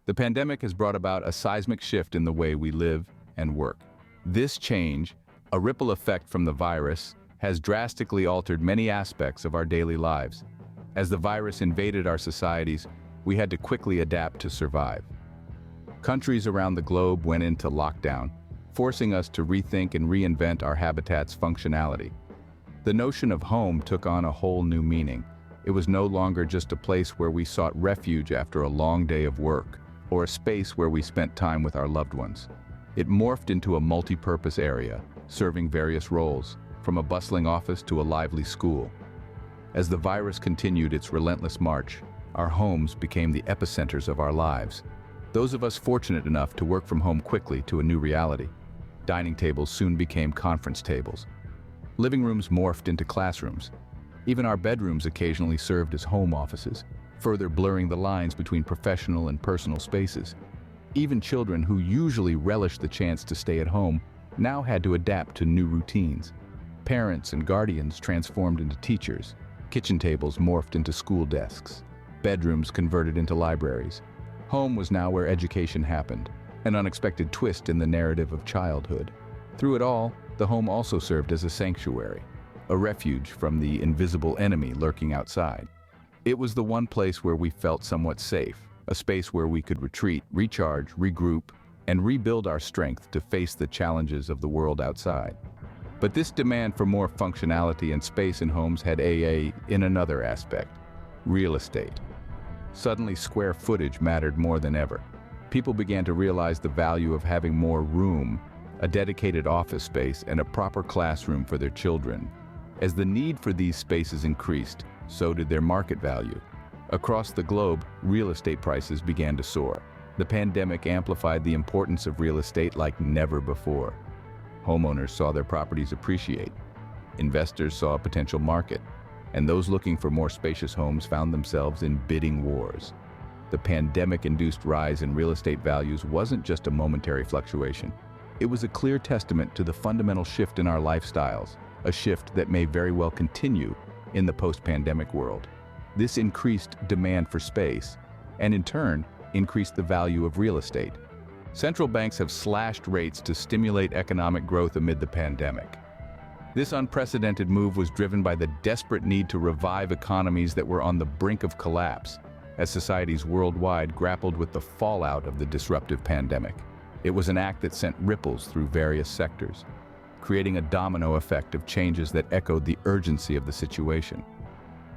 The pandemic has brought about a seismic shift in the way we live and work. This change, a ripple effect from the virus, has drastically altered many aspects of our daily lives. As the virus invaded our societies, we had to quickly adapt to survive. Countries around the globe went into lockdown, forcing us to rethink and reinvent our habitat's functionality. The notion of home took on a whole new meaning. It was no longer just a place where we sought refuge after a long day of work, or a space where we spent time with our loved ones. It morphed into a multi-purpose area, serving various roles, from a bustling office to a lively school. As the virus continued its relentless march, our homes became the epicenters of our lives. Those of us fortunate enough to work from home quickly to a new reality. Dining tables soon became conference tables. Living rooms morphed into classrooms. Even our bedrooms occasionally served as home offices, further blurring the lines between professional and personal spaces. Even children who usually relished the chance to stay at home now had to adapt to new routines. Parents and guardians transformed into teachers. Kitchen tables morphed into school desks. Bedrooms converted into libraries. Home was now where education happened, an unexpected twist in the narrative of childhood. Through it all, the home also served as a sanctuary, a refuge from the invisible enemy lurking outside. It was the one place where we felt somewhat safe, a space where we could retreat, recharge, regroup, and rebuild our strength to face the challenges of the world outside. But this demand for more functionality and space in homes had in another aspect: real estate. Suddenly, square footage mattered more than ever. People began to realize the value of having more room, a dedicated office space, and a proper classroom for their children. As the need for these spaces increased, so did their market value. Across the globe, real estate prices began to soar. The pandemic amplified the importance of real estate like never before. Homeowners saw their properties appreciate. Investors saw a potential market, and those looking for more spacious homes found themselves in bidding wars. The pandemic-induced rise in real estate values wasn't just a momentary fluctuation. It was a clear testament to the fundamental shift in our lifestyles, a shift that may very well continue in the post-pandemic world. This increased demand for space, and in turn, increased the value of real estate. Central banks have slashed rates to stimulate economic growth amid the pandemic. This unprecedented move was driven by the desperate need to revive economies that were on the brink of collapse, as societies worldwide grappled with the fallout of the disruptive pandemic. It was an act that sent ripples through various sectors, creating a domino effect of changes that echoed the urgency of the situation.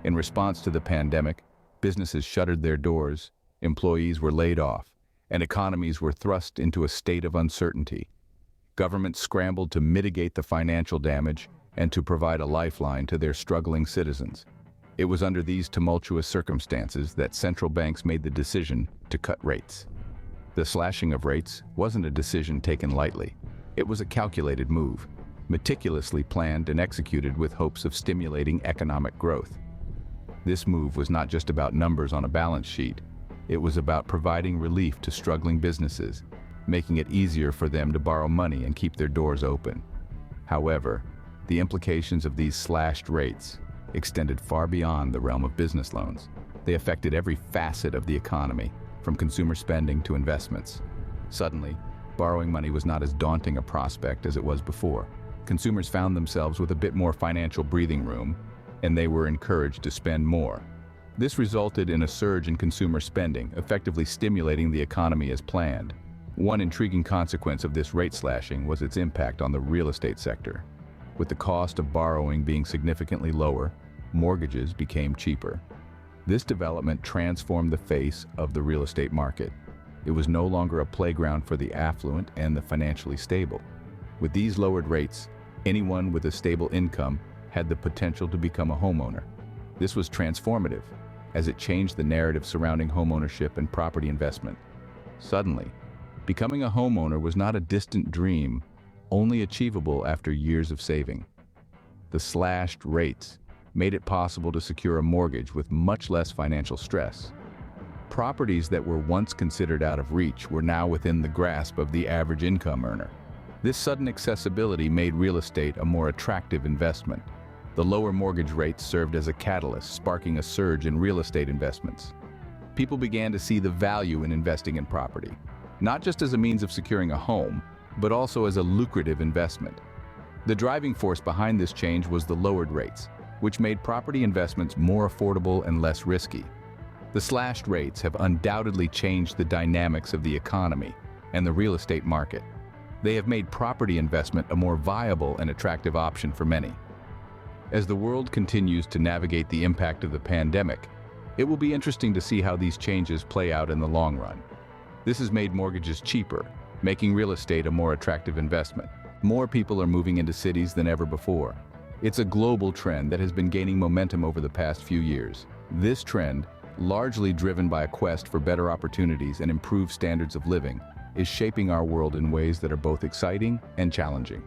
In response to the pandemic, businesses shuttered their doors, employees were laid off, and economies were thrust into a state of uncertainty. Governments scrambled to mitigate the financial damage and to provide a lifeline to their struggling citizens. It was under these tumultuous circumstances that central banks made the decision to cut rates. The slashing of rates wasn't a decision taken lightly. It was a calculated move, meticulously planned and executed with hopes of stimulating economic growth. This move was not just about numbers on a balance sheet. It was about providing relief to struggling businesses, making it easier for them to borrow money and keep their doors open. However, the implications of these slashed rates extended far beyond the realm of business loans. They affected every facet of the economy, from consumer spending to investments. Suddenly, borrowing money was not as daunting a prospect as it was before. Consumers found themselves with a bit more financial breathing room, and they were encouraged to spend more. This resulted in a surge in consumer spending, effectively stimulating the economy as planned. One intriguing consequence of this rate slashing was its impact on the real estate sector. With the cost of borrowing being significantly lower, mortgages became cheaper. This development transformed the face of the real estate market. It was no longer a playground for the affluent and the financially stable. With these lowered rates, anyone with a stable income had the potential to become a homeowner. This was transformative, as it changed the narrative surrounding homeownership and property investment. Suddenly, becoming a homeowner was not a distant dream, only achievable after years of saving. The slashed rates made it possible to secure a mortgage with much less financial stress. Properties that were once considered out of reach were now within the grasp of the average income earner. This sudden accessibility made real estate a more attractive investment. The lower mortgage rates served as a catalyst, sparking a surge in real estate investments. people began to see the value in investing in property, not just as a means of securing a home, but also as a lucrative investment. The driving force behind this change was the lowered rates, which made property investments more affordable and less risky. The slashed rates have undoubtedly changed the dynamics of the economy and the real estate market. They have made property investment a more viable and attractive option for many. As the world continues to navigate the impact of the pandemic, it will be interesting to see how these changes play out in the long run. This has made mortgages cheaper, making real estate a more attractive investment. More people are moving into cities than ever before. It's a global trend that has been gaining momentum over the past few years. This trend, largely driven by a quest for better opportunities and improved standards of living, is shaping our world in ways that are both exciting and challenging.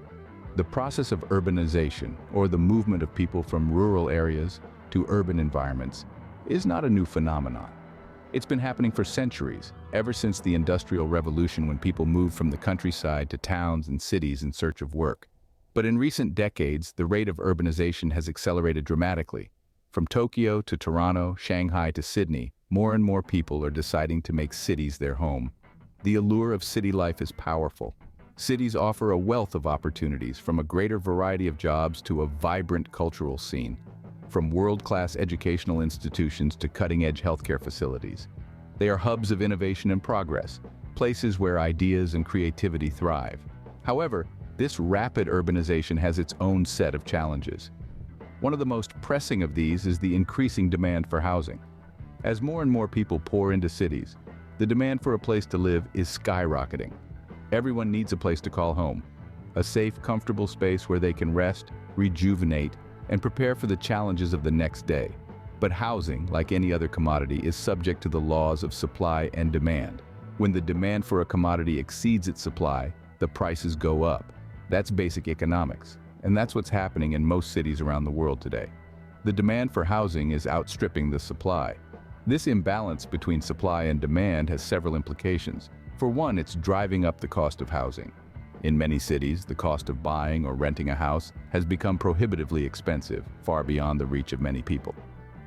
The process of urbanization, or the movement of people from rural areas to urban environments, is not a new phenomenon. It's been happening for centuries, ever since the Industrial Revolution, when people moved from the countryside to towns and cities in search of work. But in recent decades, the rate of urbanization has accelerated dramatically. From Tokyo to Toronto, Shanghai to Sydney, more and more people are deciding to make cities their home. The allure of city life is powerful. Cities offer a wealth of opportunities, from a greater variety of jobs to a vibrant cultural scene, from world-class educational institutions to cutting-edge healthcare facilities. They are hubs of innovation and progress, places where ideas and creativity thrive. However, this rapid urbanization has its own set of challenges. One of the most pressing of these is the increasing demand for housing. As more and more people pour into cities, the demand for a place to live is skyrocketing. Everyone needs a place to call home, a safe, comfortable space where they can rest, rejuvenate, and prepare for the challenges of the next day. But housing, like any other commodity, is subject to the laws of supply and demand. When the demand for a commodity exceeds its supply, the prices go up. That's basic economics, and that's what's happening in most cities around the world today. The demand for housing is outstripping the supply. This imbalance between supply and demand has several implications. For one, it's driving up the cost of housing. In many cities, the cost of buying or renting a house has become prohibitively expensive, far beyond the reach of many people.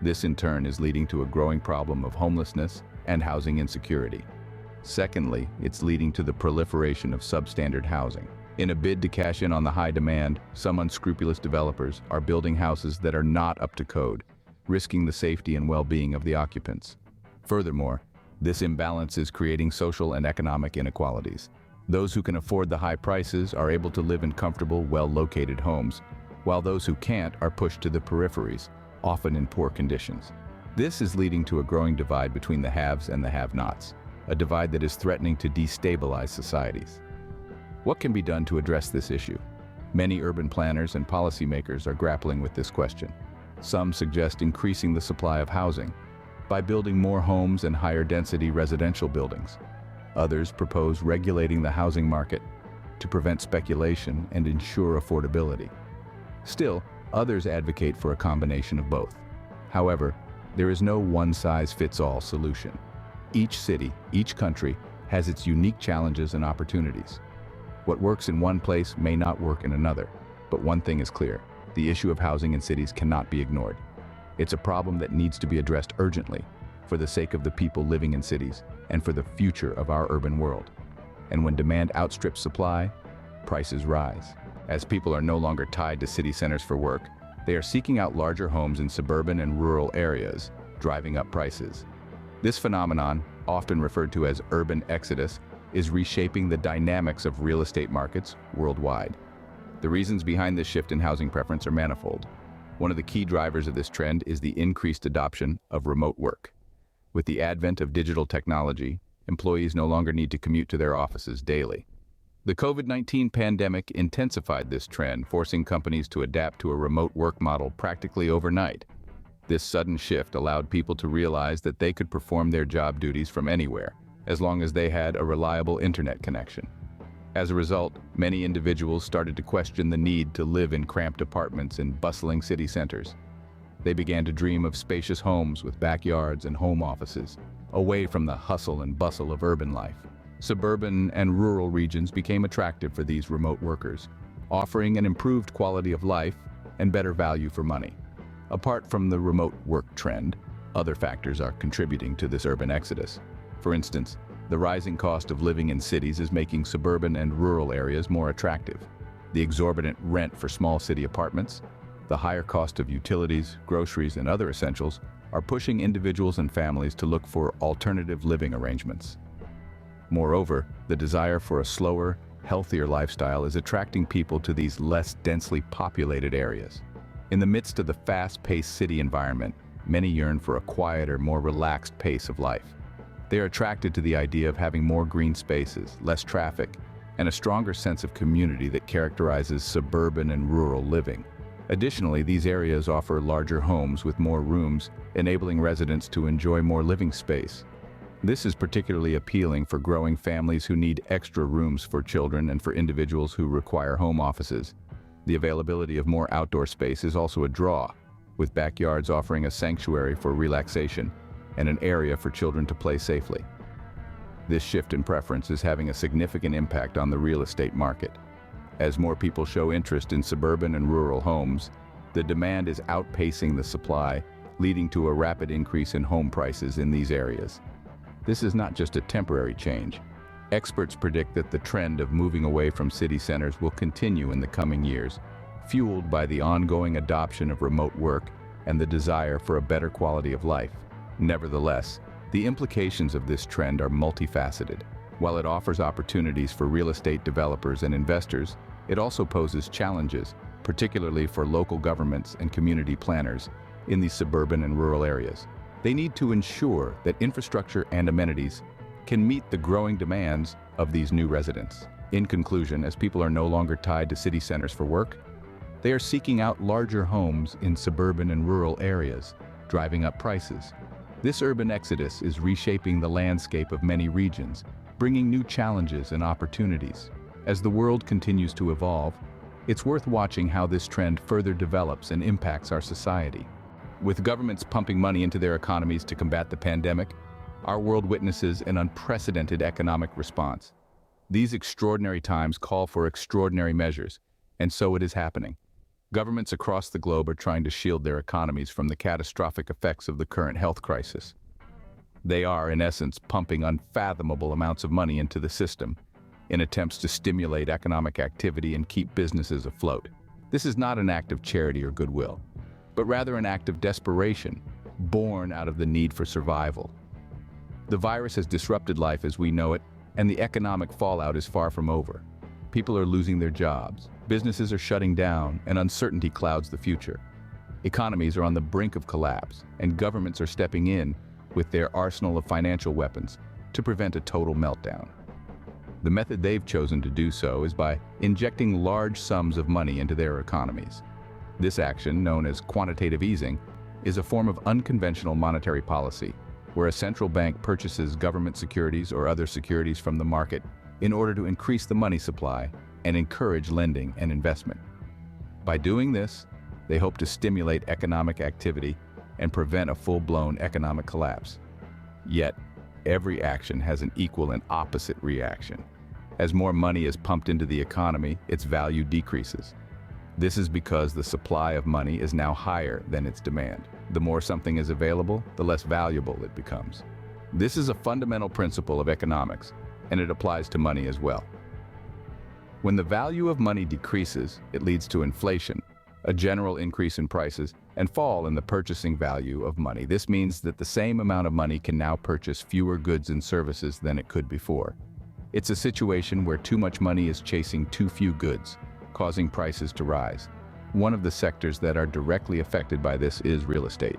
This in turn is leading to a growing problem of homelessness and housing insecurity. Secondly, it's leading to the proliferation of substandard housing. In a bid to cash in on the high demand, some unscrupulous developers are building houses that are not up to code, risking the safety and well-being of the occupants. Furthermore, this imbalance is creating social and economic inequalities. Those who can afford the high prices are able to live in comfortable, well-located homes, while those who can't are pushed to the peripheries, often in poor conditions. This is leading to a growing divide between the haves and the have-nots, a divide that is threatening to destabilize societies. What can be done to address this issue? Many urban planners and policymakers are grappling with this question. Some suggest increasing the supply of housing by building more homes and higher-density residential buildings. Others propose regulating the housing market to prevent speculation and ensure affordability. Still, others advocate for a combination of both. However, there is no one-size-fits-all solution. Each city, each country, has its unique challenges and opportunities. What works in one place may not work in another, but one thing is clear: the issue of housing in cities cannot be ignored. It's a problem that needs to be addressed urgently, for the sake of the people living in cities and for the future of our urban world. And when demand outstrips supply, prices rise. As people are no longer tied to city centers for work, they are seeking out larger homes in suburban and rural areas, driving up prices. This phenomenon, often referred to as urban exodus, is reshaping the dynamics of real estate markets worldwide. The reasons behind this shift in housing preference are manifold. One of the key drivers of this trend is the increased adoption of remote work. With the advent of digital technology, employees no longer need to commute to their offices daily. The COVID-19 pandemic intensified this trend, forcing companies to adapt to a remote work model practically overnight. This sudden shift allowed people to realize that they could perform their job duties from anywhere, as long as they had a reliable internet connection. As a result, many individuals started to question the need to live in cramped apartments in bustling city centers. They began to dream of spacious homes with backyards and home offices, away from the hustle and bustle of urban life. Suburban and rural regions became attractive for these remote workers, offering an improved quality of life and better value for money. Apart from the remote work trend, Other factors are contributing to this urban exodus. For instance, the rising cost of living in cities is making suburban and rural areas more attractive. The exorbitant rent for small city apartments, the higher cost of utilities, groceries, and other essentials are pushing individuals and families to look for alternative living arrangements. Moreover, the desire for a slower, healthier lifestyle is attracting people to these less densely populated areas. In the midst of the fast-paced city environment, many yearn for a quieter, more relaxed pace of life. They are attracted to the idea of having more green spaces, less traffic, and a stronger sense of community that characterizes suburban and rural living. Additionally, these areas offer larger homes with more rooms, enabling residents to enjoy more living space. This is particularly appealing for growing families who need extra rooms for children and for individuals who require home offices. The availability of more outdoor space is also a draw, with backyards offering a sanctuary for relaxation and an area for children to play safely. This shift in preference is having a significant impact on the real estate market. As more people show interest in suburban and rural homes, the demand is outpacing the supply, leading to a rapid increase in home prices in these areas. This is not just a temporary change. Experts predict that the trend of moving away from city centers will continue in the coming years, fueled by the ongoing adoption of remote work and the desire for a better quality of life. Nevertheless, the implications of this trend are multifaceted. While it offers opportunities for real estate developers and investors, it also poses challenges, particularly for local governments and community planners in these suburban and rural areas. They need to ensure that infrastructure and amenities can meet the growing demands of these new residents. In conclusion, as people are no longer tied to city centers for work, they are seeking out larger homes in suburban and rural areas, driving up prices. This urban exodus is reshaping the landscape of many regions, bringing new challenges and opportunities. As the world continues to evolve, it's worth watching how this trend further develops and impacts our society. With governments pumping money into their economies to combat the pandemic, our world witnesses an unprecedented economic response. These extraordinary times call for extraordinary measures, and so it is happening. Governments across the globe are trying to shield their economies from the catastrophic effects of the current health crisis. They are, in essence, pumping unfathomable amounts of money into the system in attempts to stimulate economic activity and keep businesses afloat. This is not an act of charity or goodwill, but rather an act of desperation, born out of the need for survival. The virus has disrupted life as we know it, and the economic fallout is far from over. People are losing their jobs, businesses are shutting down, and uncertainty clouds the future. Economies are on the brink of collapse, and governments are stepping in with their arsenal of financial weapons to prevent a total meltdown. The method they've chosen to do so is by injecting large sums of money into their economies. This action, known as quantitative easing, is a form of unconventional monetary policy, where a central bank purchases government securities or other securities from the market in order to increase the money supply and encourage lending and investment. By doing this, they hope to stimulate economic activity and prevent a full-blown economic collapse. Yet, every action has an equal and opposite reaction. As more money is pumped into the economy, its value decreases. This is because the supply of money is now higher than its demand. The more something is available, the less valuable it becomes. This is a fundamental principle of economics, and it applies to money as well. When the value of money decreases, it leads to inflation, a general increase in prices, and fall in the purchasing value of money. This means that the same amount of money can now purchase fewer goods and services than it could before. It's a situation where too much money is chasing too few goods, causing prices to rise. One of the sectors that are directly affected by this is real estate.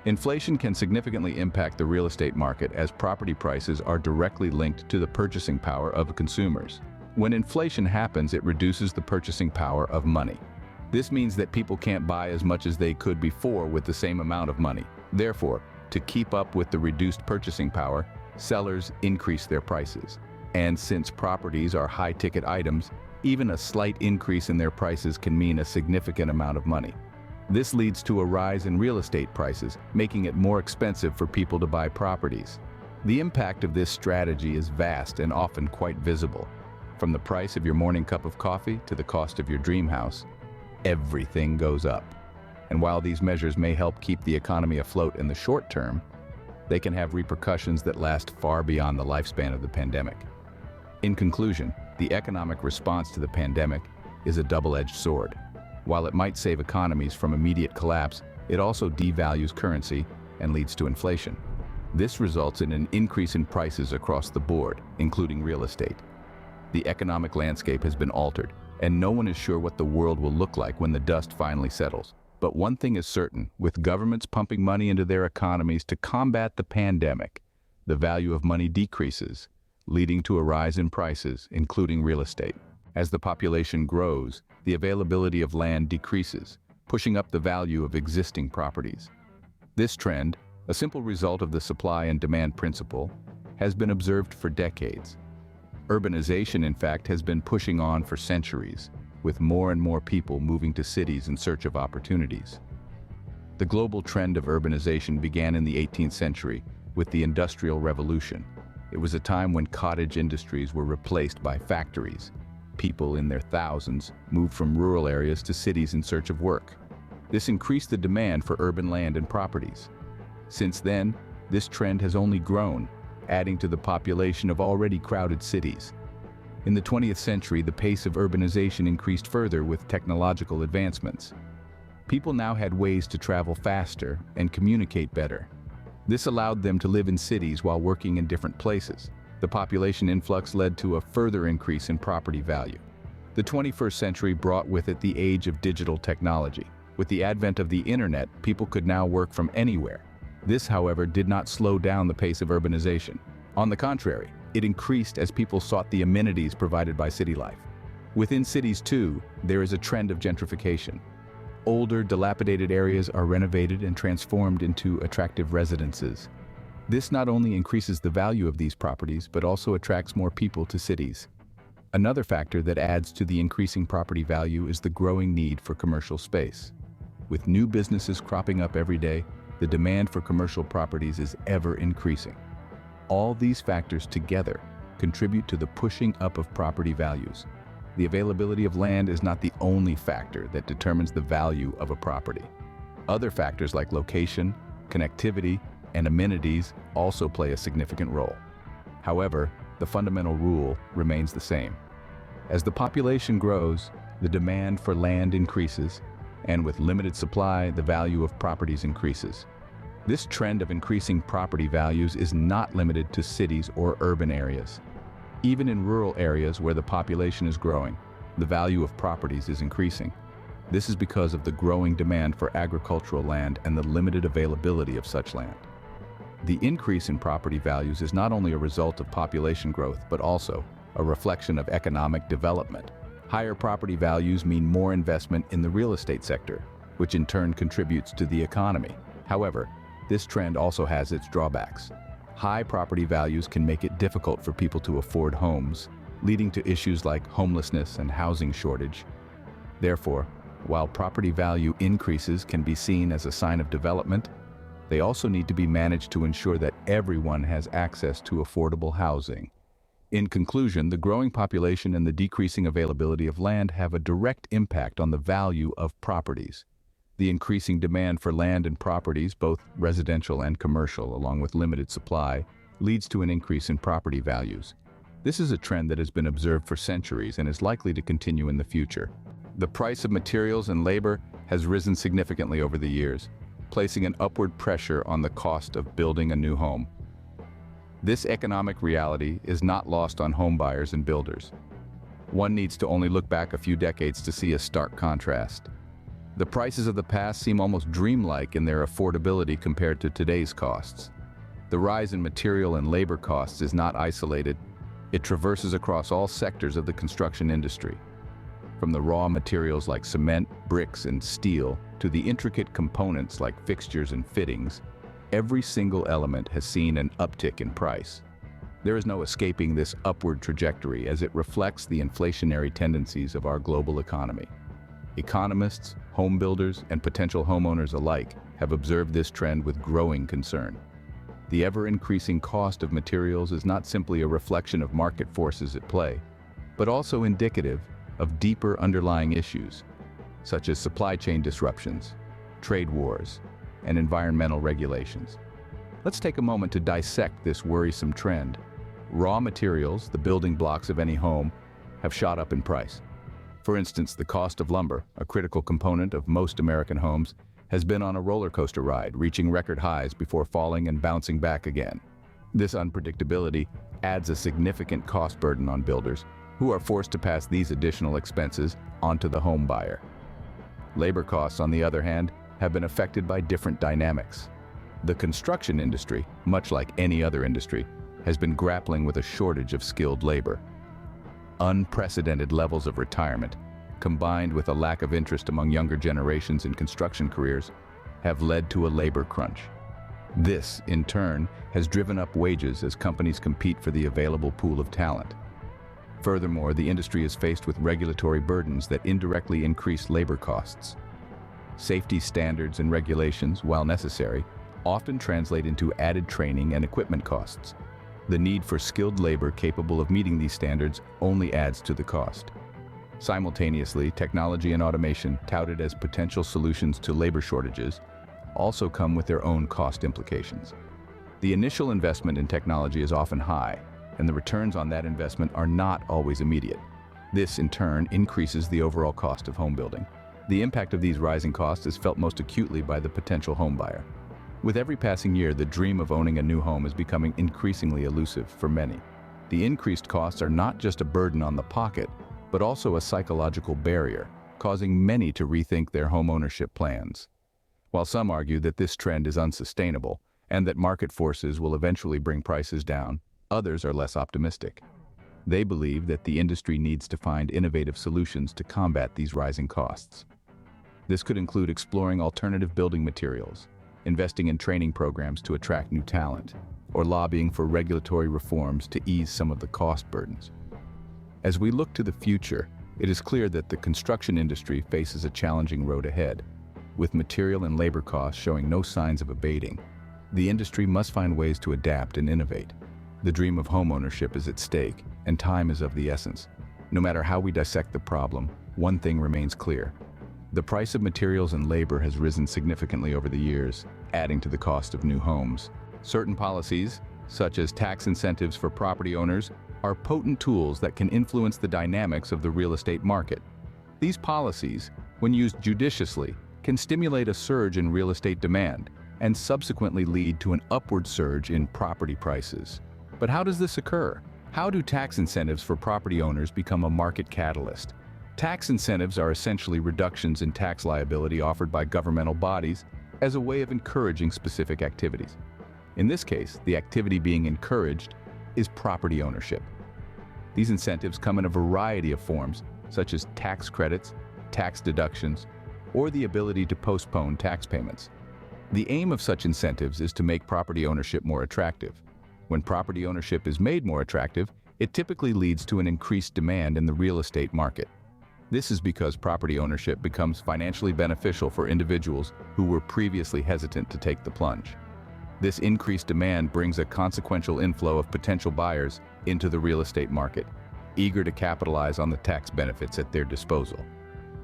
Inflation can significantly impact the real estate market as property prices are directly linked to the purchasing power of consumers. When inflation happens, it reduces the purchasing power of money. This means that people can't buy as much as they could before with the same amount of money. Therefore, to keep up with the reduced purchasing power, sellers increase their prices. And since properties are high-ticket items, even a slight increase in their prices can mean a significant amount of money. This leads to a rise in real estate prices, making it more expensive for people to buy properties. The impact of this strategy is vast and often quite visible. From the price of your morning cup of coffee to the cost of your dream house, everything goes up. And while these measures may help keep the economy afloat in the short term, they can have repercussions that last far beyond the lifespan of the pandemic. In conclusion, the economic response to the pandemic is a double-edged sword. While it might save economies from immediate collapse, it also devalues currency and leads to inflation. This results in an increase in prices across the board, including real estate. The economic landscape has been altered, and no one is sure what the world will look like when the dust finally settles. But one thing is certain, with governments pumping money into their economies to combat the pandemic, the value of money decreases, leading to a rise in prices, including real estate. As the population grows, the availability of land decreases, pushing up the value of existing properties. This trend, a simple result of the supply and demand principle, has been observed for decades. Urbanization, in fact, has been pushing on for centuries, with more and more people moving to cities in search of opportunities. The global trend of urbanization began in the 18th century with the Industrial Revolution. It was a time when cottage industries were replaced by factories. People in their thousands moved from rural areas to cities in search of work. This increased the demand for urban land and properties. Since then, this trend has only grown, adding to the population of already crowded cities. In the 20th century, the pace of urbanization increased further with technological advancements. People now had ways to travel faster and communicate better. This allowed them to live in cities while working in different places. The population influx led to a further increase in property value. The 21st century brought with it the age of digital technology. With the advent of the internet, people could now work from anywhere. This, however, did not slow down the pace of urbanization. On the contrary, it increased as people sought the amenities provided by city life. Within cities, too, there is a trend of gentrification. Older, dilapidated areas are renovated and transformed into attractive residences. This not only increases the value of these properties, but also attracts more people to cities. Another factor that adds to the increasing property value is the growing need for commercial space. With new businesses cropping up every day, the demand for commercial properties is ever increasing. All these factors together contribute to the pushing up of property values. The availability of land is not the only factor that determines the value of a property. Other factors like location, connectivity, and amenities also play a significant role. However, the fundamental rule remains the same. As the population grows, the demand for land increases, and with limited supply, the value of properties increases. This trend of increasing property values is not limited to cities or urban areas. Even in rural areas where the population is growing, the value of properties is increasing. This is because of the growing demand for agricultural land and the limited availability of such land. The increase in property values is not only a result of population growth, but also a reflection of economic development. Higher property values mean more investment in the real estate sector, which in turn contributes to the economy. However, this trend also has its drawbacks. High property values can make it difficult for people to afford homes, leading to issues like homelessness and housing shortage. Therefore, while property value increases can be seen as a sign of development, they also need to be managed to ensure that everyone has access to affordable housing. In conclusion, the growing population and the decreasing availability of land have a direct impact on the value of properties. The increasing demand for land and properties, both residential and commercial, along with limited supply, leads to an increase in property values. This is a trend that has been observed for centuries and is likely to continue in the future. The price of materials and labor has risen significantly over the years, placing an upward pressure on the cost of building a new home. This economic reality is not lost on home buyers and builders. One needs to only look back a few decades to see a stark contrast. The prices of the past seem almost dreamlike in their affordability compared to today's costs. The rise in material and labor costs is not isolated. It traverses across all sectors of the construction industry. From the raw materials like cement, bricks, and steel, to the intricate components like fixtures and fittings, every single element has seen an uptick in price. There is no escaping this upward trajectory as it reflects the inflationary tendencies of our global economy. Economists, home builders, and potential homeowners alike have observed this trend with growing concern. The ever-increasing cost of materials is not simply a reflection of market forces at play, but also indicative of deeper underlying issues, such as supply chain disruptions, trade wars, and environmental regulations. Let's take a moment to dissect this worrisome trend. Raw materials, the building blocks of any home, have shot up in price. For instance, the cost of lumber, a critical component of most American homes, has been on a roller coaster ride, reaching record highs before falling and bouncing back again. This unpredictability adds a significant cost burden on builders, who are forced to pass these additional expenses onto the home buyer. Labor costs, on the other hand, have been affected by different dynamics. The construction industry, much like any other industry, has been grappling with a shortage of skilled labor. Unprecedented levels of retirement, combined with a lack of interest among younger generations in construction careers, have led to a labor crunch. This, in turn, has driven up wages as companies compete for the available pool of talent. Furthermore, the industry is faced with regulatory burdens that indirectly increase labor costs. Safety standards and regulations, while necessary, often translate into added training and equipment costs. The need for skilled labor capable of meeting these standards only adds to the cost. Simultaneously, technology and automation, touted as potential solutions to labor shortages, also come with their own cost implications. The initial investment in technology is often high, and the returns on that investment are not always immediate. This, in turn, increases the overall cost of home building. The impact of these rising costs is felt most acutely by the potential home buyer. With every passing year, the dream of owning a new home is becoming increasingly elusive for many. The increased costs are not just a burden on the pocket, but also a psychological barrier, causing many to rethink their homeownership plans. While some argue that this trend is unsustainable and that market forces will eventually bring prices down, others are less optimistic. They believe that the industry needs to find innovative solutions to combat these rising costs. This could include exploring alternative building materials, investing in training programs to attract new talent, or lobbying for regulatory reforms to ease some of the cost burdens. As we look to the future, it is clear that the construction industry faces a challenging road ahead. With material and labor costs showing no signs of abating, the industry must find ways to adapt and innovate. The dream of homeownership is at stake, and time is of the essence. No matter how we dissect the problem, one thing remains clear. The price of materials and labor has risen significantly over the years, adding to the cost of new homes. Certain policies, such as tax incentives for property owners, are potent tools that can influence the dynamics of the real estate market. These policies, when used judiciously, can stimulate a surge in real estate demand and subsequently lead to an upward surge in property prices. But how does this occur? How do tax incentives for property owners become a market catalyst? Tax incentives are essentially reductions in tax liability offered by governmental bodies as a way of encouraging specific activities. In this case, the activity being encouraged is property ownership. These incentives come in a variety of forms, such as tax credits, tax deductions, or the ability to postpone tax payments. The aim of such incentives is to make property ownership more attractive. When property ownership is made more attractive, it typically leads to an increased demand in the real estate market. This is because property ownership becomes financially beneficial for individuals who were previously hesitant to take the plunge. This increased demand brings a consequential inflow of potential buyers into the real estate market, eager to capitalize on the tax benefits at their disposal.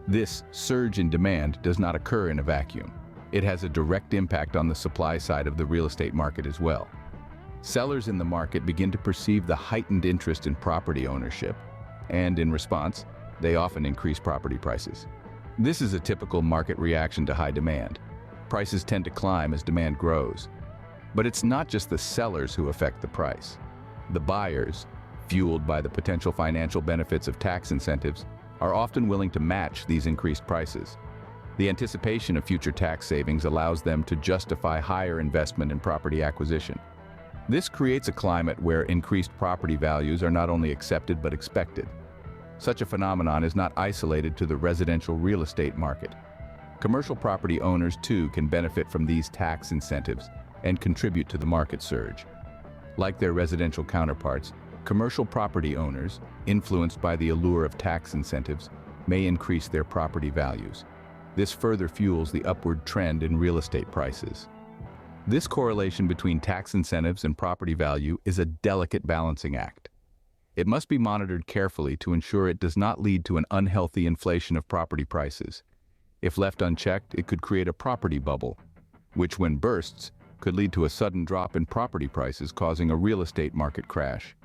This surge in demand does not occur in a vacuum. It has a direct impact on the supply side of the real estate market as well. Sellers in the market begin to perceive the heightened interest in property ownership, and in response, they often increase property prices. This is a typical market reaction to high demand. Prices tend to climb as demand grows. But it's not just the sellers who affect the price. The buyers, fueled by the potential financial benefits of tax incentives, are often willing to match these increased prices. The anticipation of future tax savings allows them to justify higher investment in property acquisition. This creates a climate where increased property values are not only accepted but expected. Such a phenomenon is not isolated to the residential real estate market. Commercial property owners too can benefit from these tax incentives and contribute to the market surge. Like their residential counterparts, commercial property owners, influenced by the allure of tax incentives, may increase their property values. This further fuels the upward trend in real estate prices. This correlation between tax incentives and property value is a delicate balancing act. It must be monitored carefully to ensure it does not lead to an unhealthy inflation of property prices. If left unchecked, it could create a property bubble, which when bursts, could lead to a sudden drop in property prices, causing a real estate market crash.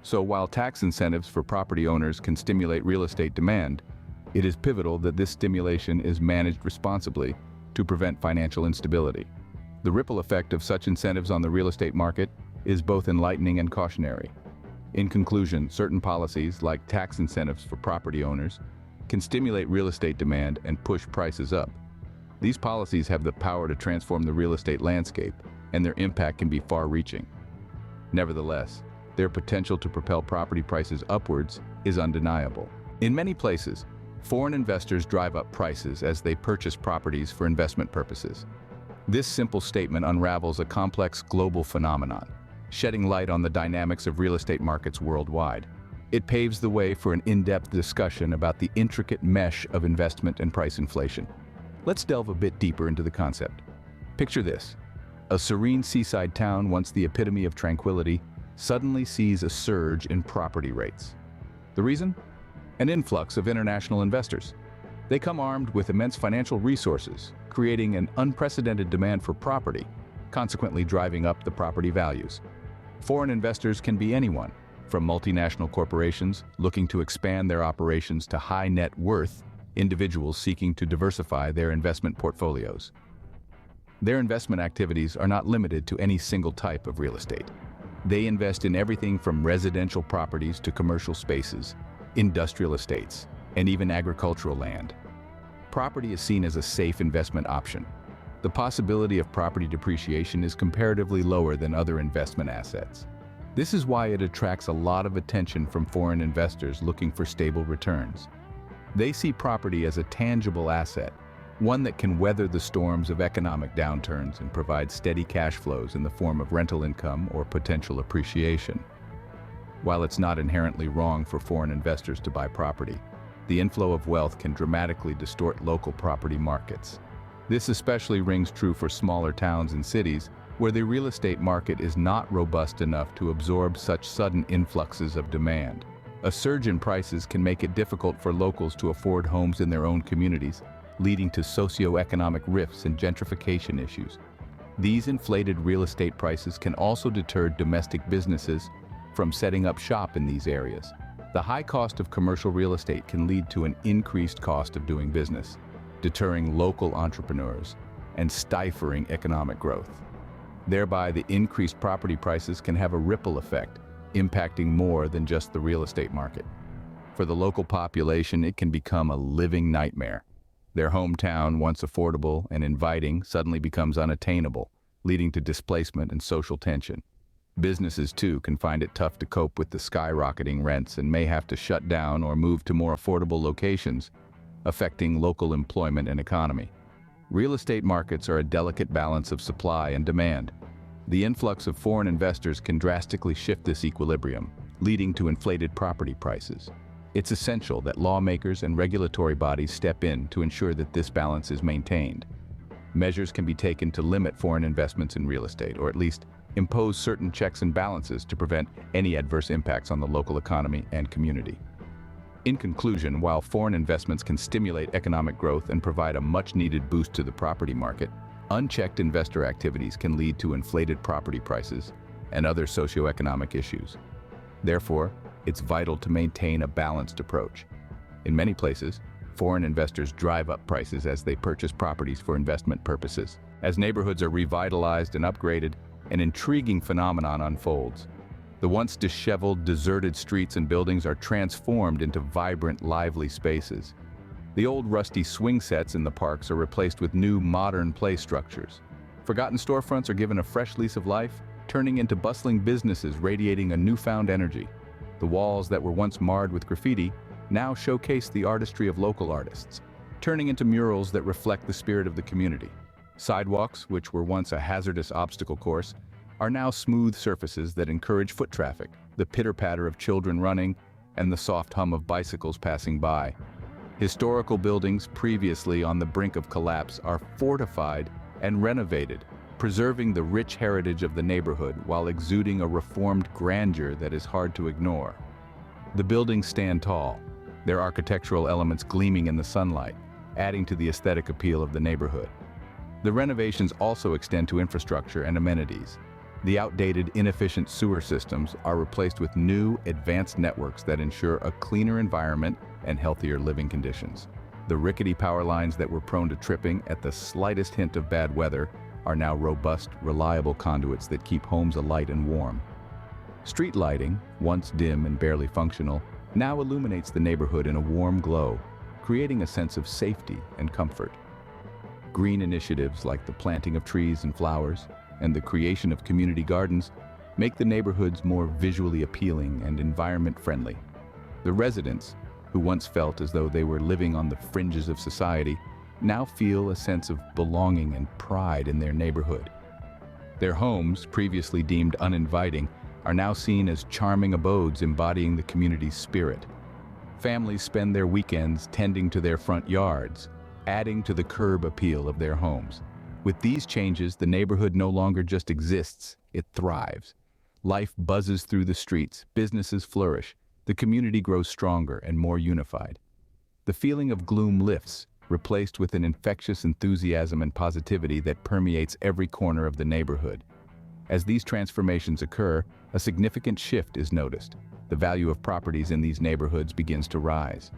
So while tax incentives for property owners can stimulate real estate demand, it is pivotal that this stimulation is managed responsibly to prevent financial instability. The ripple effect of such incentives on the real estate market is both enlightening and cautionary. In conclusion, certain policies, like tax incentives for property owners, can stimulate real estate demand and push prices up. These policies have the power to transform the real estate landscape, and their impact can be far-reaching. Nevertheless, their potential to propel property prices upwards is undeniable. In many places, foreign investors drive up prices as they purchase properties for investment purposes. This simple statement unravels a complex global phenomenon, shedding light on the dynamics of real estate markets worldwide. It paves the way for an in-depth discussion about the intricate mesh of investment and price inflation. Let's delve a bit deeper into the concept. Picture this: a serene seaside town, once the epitome of tranquility, suddenly sees a surge in property rates. The reason? An influx of international investors. They come armed with immense financial resources, creating an unprecedented demand for property, consequently driving up the property values. Foreign investors can be anyone, from multinational corporations looking to expand their operations to high net worth individuals seeking to diversify their investment portfolios. Their investment activities are not limited to any single type of real estate. They invest in everything from residential properties to commercial spaces, industrial estates, and even agricultural land. Property is seen as a safe investment option. The possibility of property depreciation is comparatively lower than other investment assets. This is why it attracts a lot of attention from foreign investors looking for stable returns. They see property as a tangible asset, one that can weather the storms of economic downturns and provide steady cash flows in the form of rental income or potential appreciation. While it's not inherently wrong for foreign investors to buy property, the inflow of wealth can dramatically distort local property markets. This especially rings true for smaller towns and cities where the real estate market is not robust enough to absorb such sudden influxes of demand. A surge in prices can make it difficult for locals to afford homes in their own communities, leading to socioeconomic rifts and gentrification issues. These inflated real estate prices can also deter domestic businesses from setting up shop in these areas. The high cost of commercial real estate can lead to an increased cost of doing business, deterring local entrepreneurs and stifling economic growth. Thereby, the increased property prices can have a ripple effect, impacting more than just the real estate market. For the local population, it can become a living nightmare. Their hometown, once affordable and inviting, suddenly becomes unattainable, leading to displacement and social tension. Businesses, too, can find it tough to cope with the skyrocketing rents and may have to shut down or move to more affordable locations, affecting local employment and economy. Real estate markets are a delicate balance of supply and demand. The influx of foreign investors can drastically shift this equilibrium, leading to inflated property prices. It's essential that lawmakers and regulatory bodies step in to ensure that this balance is maintained. Measures can be taken to limit foreign investments in real estate, or at least impose certain checks and balances to prevent any adverse impacts on the local economy and community. In conclusion, while foreign investments can stimulate economic growth and provide a much-needed boost to the property market, unchecked investor activities can lead to inflated property prices and other socioeconomic issues. Therefore, it's vital to maintain a balanced approach. In many places, foreign investors drive up prices as they purchase properties for investment purposes. As neighborhoods are revitalized and upgraded, an intriguing phenomenon unfolds. The once disheveled, deserted streets and buildings are transformed into vibrant, lively spaces. The old rusty swing sets in the parks are replaced with new, modern play structures. Forgotten storefronts are given a fresh lease of life, turning into bustling businesses radiating a newfound energy. The walls that were once marred with graffiti now showcase the artistry of local artists, turning into murals that reflect the spirit of the community. Sidewalks, which were once a hazardous obstacle course, are now smooth surfaces that encourage foot traffic, the pitter-patter of children running, and the soft hum of bicycles passing by. Historical buildings previously on the brink of collapse are fortified and renovated, preserving the rich heritage of the neighborhood while exuding a reformed grandeur that is hard to ignore. The buildings stand tall, their architectural elements gleaming in the sunlight, adding to the aesthetic appeal of the neighborhood. The renovations also extend to infrastructure and amenities. The outdated, inefficient sewer systems are replaced with new, advanced networks that ensure a cleaner environment and healthier living conditions. The rickety power lines that were prone to tripping at the slightest hint of bad weather are now robust, reliable conduits that keep homes alight and warm. Street lighting, once dim and barely functional, now illuminates the neighborhood in a warm glow, creating a sense of safety and comfort. Green initiatives like the planting of trees and flowers and the creation of community gardens make the neighborhoods more visually appealing and environment-friendly. The residents, who once felt as though they were living on the fringes of society, now feel a sense of belonging and pride in their neighborhood. Their homes, previously deemed uninviting, are now seen as charming abodes embodying the community's spirit. Families spend their weekends tending to their front yards, adding to the curb appeal of their homes. With these changes, the neighborhood no longer just exists, it thrives. Life buzzes through the streets, businesses flourish, the community grows stronger and more unified. The feeling of gloom lifts, replaced with an infectious enthusiasm and positivity that permeates every corner of the neighborhood. As these transformations occur, a significant shift is noticed. The value of properties in these neighborhoods begins to rise.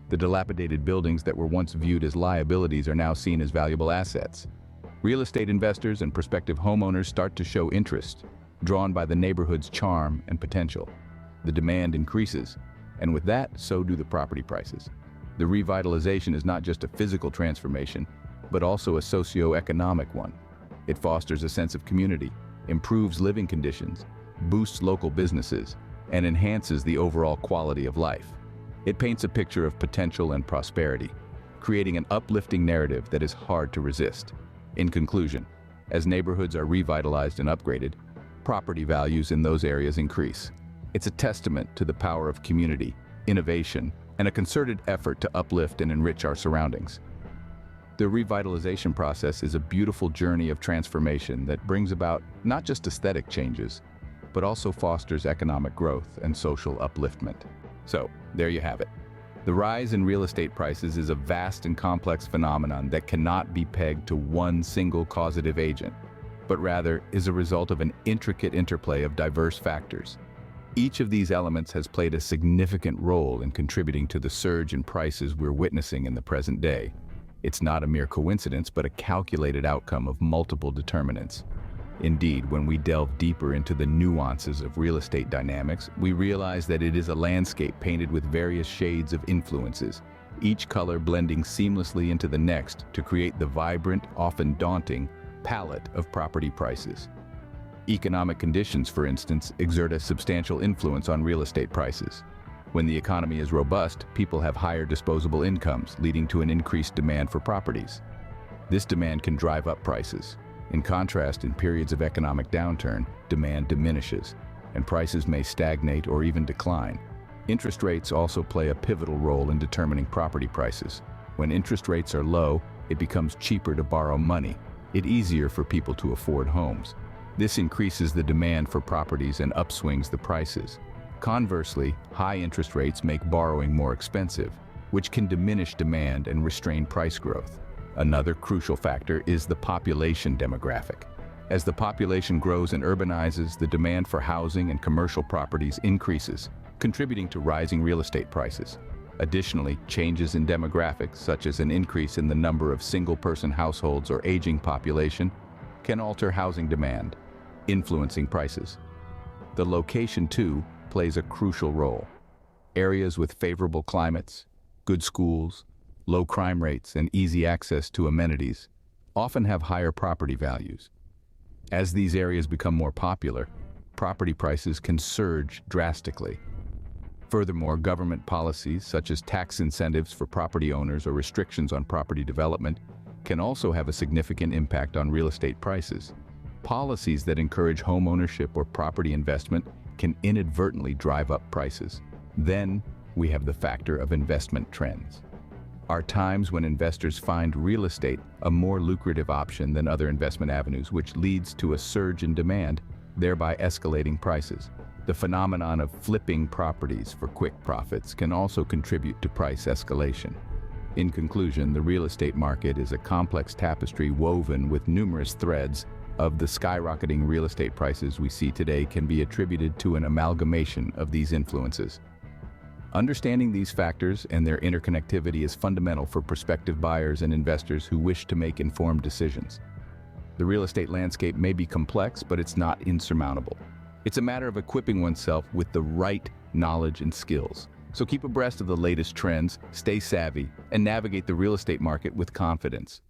The dilapidated buildings that were once viewed as liabilities are now seen as valuable assets. Real estate investors and prospective homeowners start to show interest, drawn by the neighborhood's charm and potential. The demand increases, and with that, so do the property prices. The revitalization is not just a physical transformation, but also a socio-economic one. It fosters a sense of community, improves living conditions, boosts local businesses, and enhances the overall quality of life. It paints a picture of potential and prosperity, creating an uplifting narrative that is hard to resist. In conclusion, as neighborhoods are revitalized and upgraded, property values in those areas increase. It's a testament to the power of community, innovation, and a concerted effort to uplift and enrich our surroundings. The revitalization process is a beautiful journey of transformation that brings about not just aesthetic changes, but also fosters economic growth and social upliftment. So, there you have it. The rise in real estate prices is a vast and complex phenomenon that cannot be pegged to one single causative agent, but rather is a result of an intricate interplay of diverse factors. Each of these elements has played a significant role in contributing to the surge in prices we're witnessing in the present day. It's not a mere coincidence, but a calculated outcome of multiple determinants. Indeed, when we delve deeper into the nuances of real estate dynamics, we realize that it is a landscape painted with various shades of influences, each color blending seamlessly into the next to create the vibrant, often daunting, palette of property prices. Economic conditions, for instance, exert a substantial influence on real estate prices. When the economy is robust, people have higher disposable incomes, leading to an increased demand for properties. This demand can drive up prices. In contrast, in periods of economic downturn, demand diminishes, and prices may stagnate or even decline. Interest rates also play a pivotal role in determining property prices. When interest rates are low, it becomes cheaper to borrow money. It's easier for people to afford homes. This increases the demand for properties and upswings the prices. Conversely, high interest rates make borrowing more expensive, which can diminish demand and restrain price growth. Another crucial factor is the population demographic. As the population grows and urbanizes, the demand for housing and commercial properties increases, contributing to rising real estate prices. Additionally, changes in demographics, such as an increase in the number of single-person households or aging population, can alter housing demand, influencing prices. The location, too, plays a crucial role. Areas with favorable climates, good schools, low crime rates, and easy access to amenities often have higher property values. As these areas become more popular, property prices can surge drastically. Furthermore, government policies such as tax incentives for property owners or restrictions on property development can also have a significant impact on real estate prices. Policies that encourage home ownership or property investment can inadvertently drive up prices. Then, we have the factor of investment trends. Are times when investors find real estate a more lucrative option than other investment avenues, which leads to a surge in demand, thereby escalating prices. The phenomenon of flipping properties for quick profits can also contribute to price escalation. In conclusion, the real estate market is a complex tapestry woven with numerous threads. Of the skyrocketing real estate prices we see today can be attributed to an amalgamation of these influences. Understanding these factors and their interconnectivity is fundamental for prospective buyers and investors who wish to make informed decisions. The real estate landscape may be complex, but it's not insurmountable. It's a matter of equipping oneself with the right knowledge and skills. So keep abreast of the latest trends, stay savvy, and navigate the real estate market with confidence.